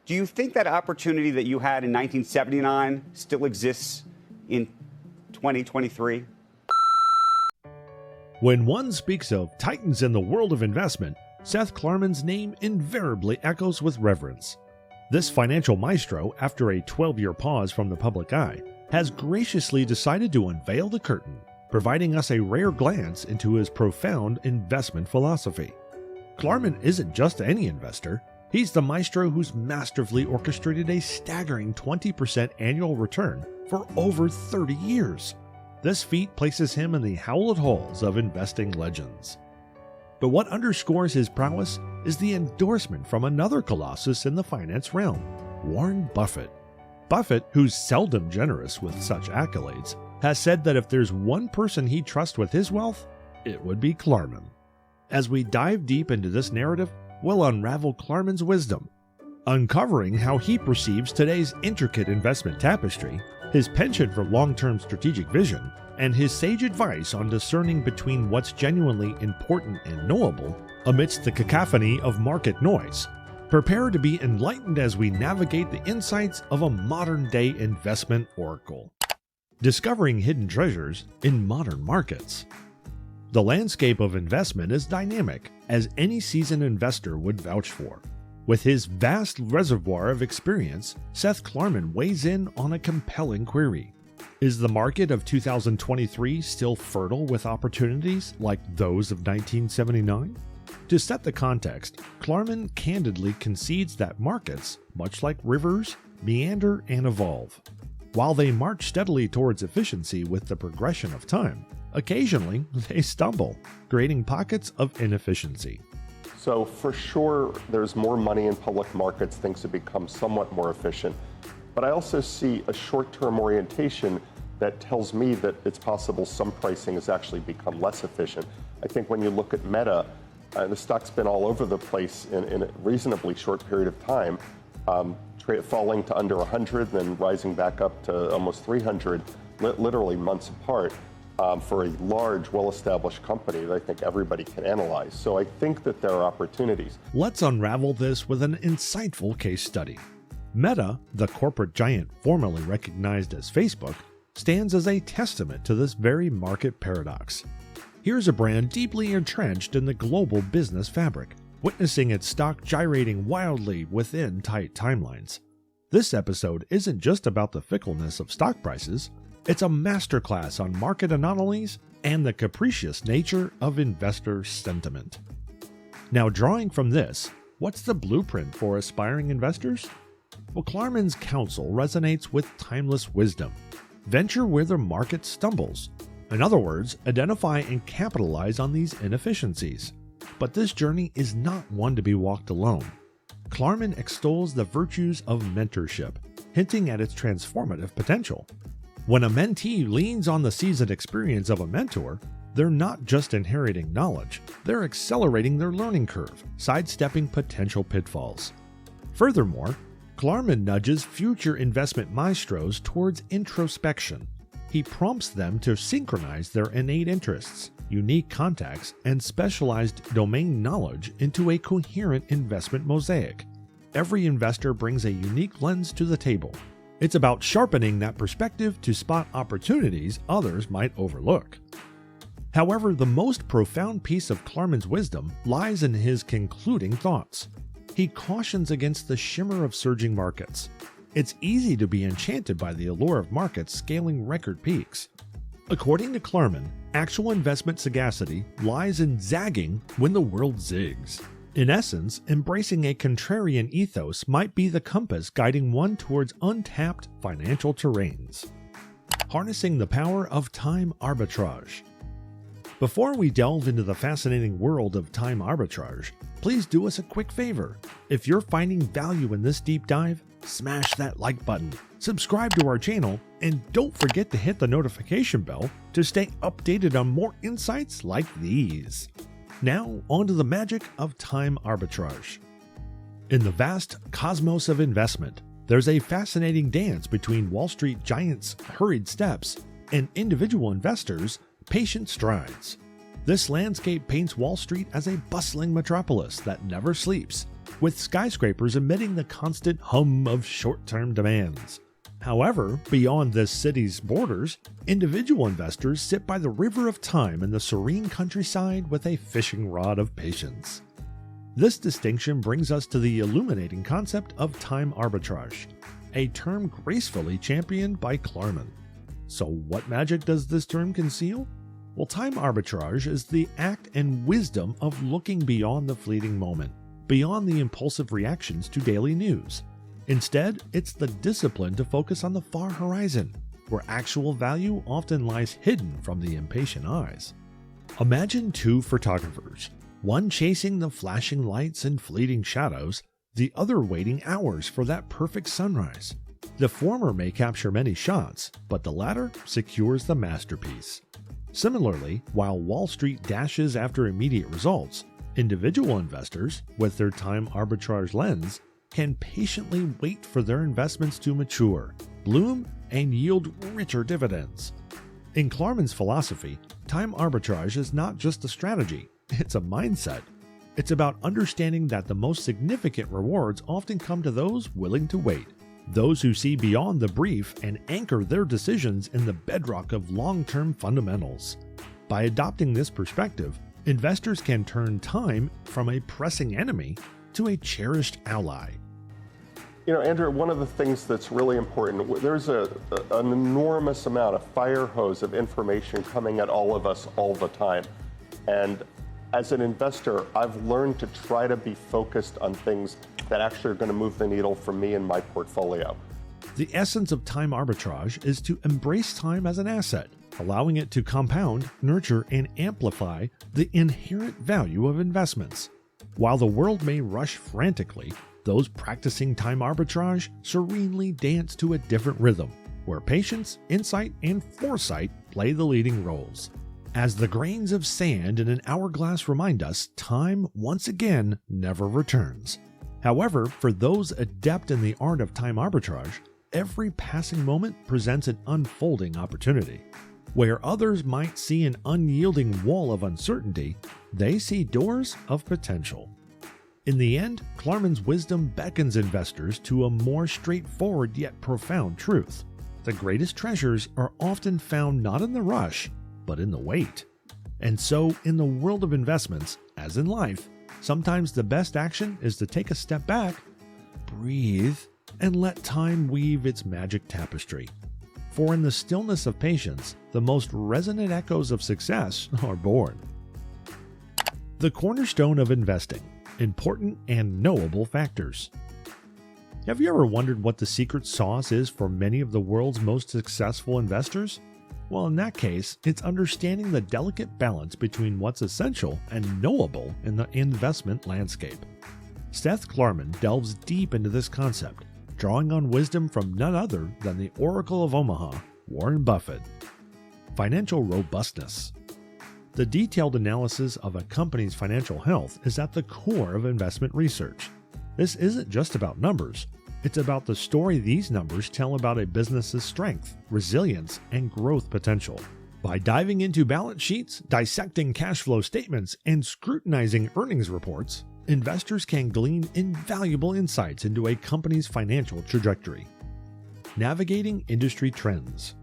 Do you think that opportunity that you had in 1979 still exists in 2023? When one speaks of titans in the world of investment, Seth Klarman's name invariably echoes with reverence. This financial maestro, after a 12-year pause from the public eye, has graciously decided to unveil the curtain, providing us a rare glance into his profound investment philosophy. Klarman isn't just any investor. He's the maestro who's masterfully orchestrated a staggering 20% annual return for over 30 years. This feat places him in the hallowed halls of investing legends. But what underscores his prowess is the endorsement from another colossus in the finance realm, Warren Buffett. Buffett, who's seldom generous with such accolades, has said that if there's one person he'd trust with his wealth, it would be Klarman. As we dive deep into this narrative, we'll unravel Klarman's wisdom, uncovering how he perceives today's intricate investment tapestry, his penchant for long-term strategic vision, and his sage advice on discerning between what's genuinely important and knowable amidst the cacophony of market noise. Prepare to be enlightened as we navigate the insights of a modern-day investment oracle. Discovering hidden treasures in modern markets. The landscape of investment is dynamic, as any seasoned investor would vouch for. With his vast reservoir of experience, Seth Klarman weighs in on a compelling query. Is the market of 2023 still fertile with opportunities like those of 1979? To set the context, Klarman candidly concedes that markets, much like rivers, meander and evolve. While they march steadily towards efficiency with the progression of time, occasionally they stumble, creating pockets of inefficiency. So for sure, there's more money in public markets, things have become somewhat more efficient. But I also see a short-term orientation that tells me that it's possible some pricing has actually become less efficient. I think when you look at Meta, the stock's been all over the place in a reasonably short period of time, falling to under 100, then rising back up to almost 300, literally months apart. For a large, well-established company that I think everybody can analyze. So I think that there are opportunities. Let's unravel this with an insightful case study. Meta, the corporate giant formerly recognized as Facebook, stands as a testament to this very market paradox. Here's a brand deeply entrenched in the global business fabric, witnessing its stock gyrating wildly within tight timelines. This episode isn't just about the fickleness of stock prices. It's a masterclass on market anomalies and the capricious nature of investor sentiment. Now, drawing from this, what's the blueprint for aspiring investors? Well, Klarman's counsel resonates with timeless wisdom. Venture where the market stumbles. In other words, identify and capitalize on these inefficiencies. But this journey is not one to be walked alone. Klarman extols the virtues of mentorship, hinting at its transformative potential. When a mentee leans on the seasoned experience of a mentor, they're not just inheriting knowledge, they're accelerating their learning curve, sidestepping potential pitfalls. Furthermore, Klarman nudges future investment maestros towards introspection. He prompts them to synchronize their innate interests, unique contacts, and specialized domain knowledge into a coherent investment mosaic. Every investor brings a unique lens to the table. It's about sharpening that perspective to spot opportunities others might overlook. However, the most profound piece of Klarman's wisdom lies in his concluding thoughts. He cautions against the shimmer of surging markets. It's easy to be enchanted by the allure of markets scaling record peaks. According to Klarman, actual investment sagacity lies in zagging when the world zigs. In essence, embracing a contrarian ethos might be the compass guiding one towards untapped financial terrains. Harnessing the power of time arbitrage. Before we delve into the fascinating world of time arbitrage, please do us a quick favor. If you're finding value in this deep dive, smash that like button, subscribe to our channel, and don't forget to hit the notification bell to stay updated on more insights like these. Now, on to the magic of time arbitrage. In the vast cosmos of investment, there's a fascinating dance between Wall Street giants' hurried steps and individual investors' patient strides. This landscape paints Wall Street as a bustling metropolis that never sleeps, with skyscrapers emitting the constant hum of short-term demands. However, beyond this city's borders, individual investors sit by the river of time in the serene countryside with a fishing rod of patience. This distinction brings us to the illuminating concept of time arbitrage, a term gracefully championed by Klarman. So what magic does this term conceal? Well, time arbitrage is the act and wisdom of looking beyond the fleeting moment, beyond the impulsive reactions to daily news. Instead, it's the discipline to focus on the far horizon, where actual value often lies hidden from the impatient eyes. Imagine two photographers, one chasing the flashing lights and fleeting shadows, the other waiting hours for that perfect sunrise. The former may capture many shots, but the latter secures the masterpiece. Similarly, while Wall Street dashes after immediate results, individual investors, with their time arbitrage lens, can patiently wait for their investments to mature, bloom, and yield richer dividends. In Klarman's philosophy, time arbitrage is not just a strategy, it's a mindset. It's about understanding that the most significant rewards often come to those willing to wait, those who see beyond the brief and anchor their decisions in the bedrock of long-term fundamentals. By adopting this perspective, investors can turn time from a pressing enemy to a cherished ally. You know, Andrew, one of the things that's really important, there's an enormous amount of fire hose of information coming at all of us all the time. And as an investor, I've learned to try to be focused on things that actually are going to move the needle for me and my portfolio. The essence of time arbitrage is to embrace time as an asset, allowing it to compound, nurture, and amplify the inherent value of investments. While the world may rush frantically, those practicing time arbitrage serenely dance to a different rhythm, where patience, insight, and foresight play the leading roles. As the grains of sand in an hourglass remind us, time, once again, never returns. However, for those adept in the art of time arbitrage, every passing moment presents an unfolding opportunity. Where others might see an unyielding wall of uncertainty, they see doors of potential. In the end, Klarman's wisdom beckons investors to a more straightforward yet profound truth. The greatest treasures are often found not in the rush, but in the wait. And so, in the world of investments, as in life, sometimes the best action is to take a step back, breathe, and let time weave its magic tapestry. For in the stillness of patience, the most resonant echoes of success are born. The cornerstone of investing: important and knowable factors. Have you ever wondered what the secret sauce is for many of the world's most successful investors? Well, in that case, it's understanding the delicate balance between what's essential and knowable in the investment landscape. Seth Klarman delves deep into this concept, drawing on wisdom from none other than the Oracle of Omaha, Warren Buffett. Financial robustness. The detailed analysis of a company's financial health is at the core of investment research. This isn't just about numbers. It's about the story these numbers tell about a business's strength, resilience, and growth potential. By diving into balance sheets, dissecting cash flow statements, and scrutinizing earnings reports, investors can glean invaluable insights into a company's financial trajectory. Navigating industry trends.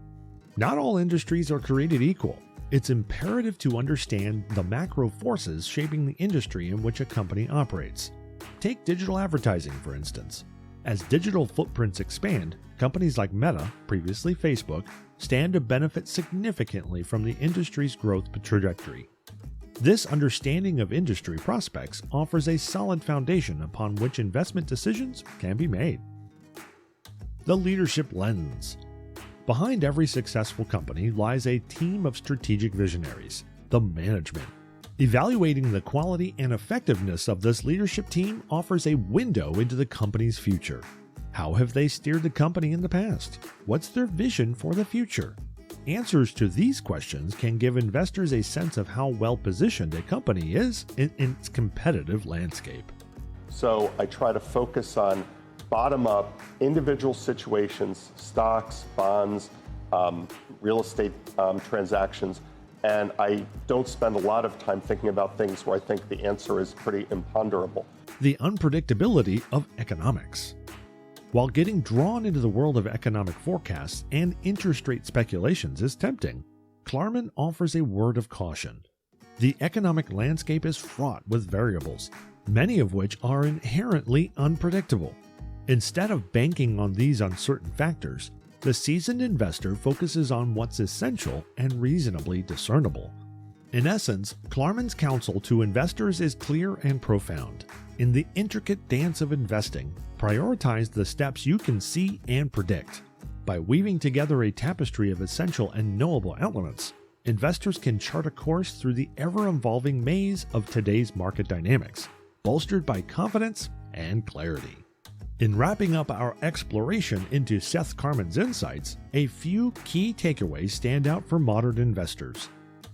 Not all industries are created equal. It's imperative to understand the macro forces shaping the industry in which a company operates. Take digital advertising, for instance. As digital footprints expand, companies like Meta, previously Facebook, stand to benefit significantly from the industry's growth trajectory. This understanding of industry prospects offers a solid foundation upon which investment decisions can be made. The leadership lens. Behind every successful company lies a team of strategic visionaries, the management. Evaluating the quality and effectiveness of this leadership team offers a window into the company's future. How have they steered the company in the past? What's their vision for the future? Answers to these questions can give investors a sense of how well positioned a company is in its competitive landscape. So I try to focus on bottom-up individual situations, stocks, bonds, real estate transactions, and I don't spend a lot of time thinking about things where I think the answer is pretty imponderable. the unpredictability of economics. While getting drawn into the world of economic forecasts and interest rate speculations is tempting, Klarman offers a word of caution. The economic landscape is fraught with variables, many of which are inherently unpredictable. Instead of banking on these uncertain factors, the seasoned investor focuses on what's essential and reasonably discernible. In essence, Klarman's counsel to investors is clear and profound. In the intricate dance of investing, prioritize the steps you can see and predict. By weaving together a tapestry of essential and knowable elements, investors can chart a course through the ever-evolving maze of today's market dynamics, bolstered by confidence and clarity. In wrapping up our exploration into Seth Klarman's insights, a few key takeaways stand out for modern investors.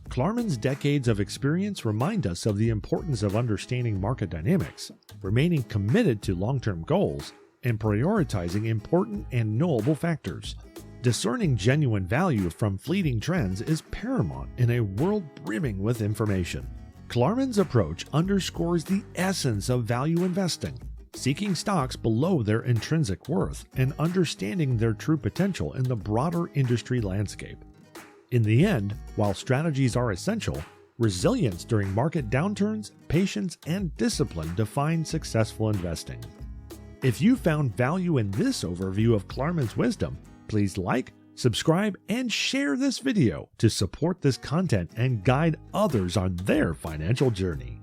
Klarman's decades of experience remind us of the importance of understanding market dynamics, remaining committed to long-term goals, and prioritizing important and knowable factors. Discerning genuine value from fleeting trends is paramount in a world brimming with information. Klarman's approach underscores the essence of value investing, seeking stocks below their intrinsic worth and understanding their true potential in the broader industry landscape. In the end, while strategies are essential, resilience during market downturns, patience, and discipline define successful investing. If you found value in this overview of Klarman's wisdom, please like, subscribe, and share this video to support this content and guide others on their financial journey.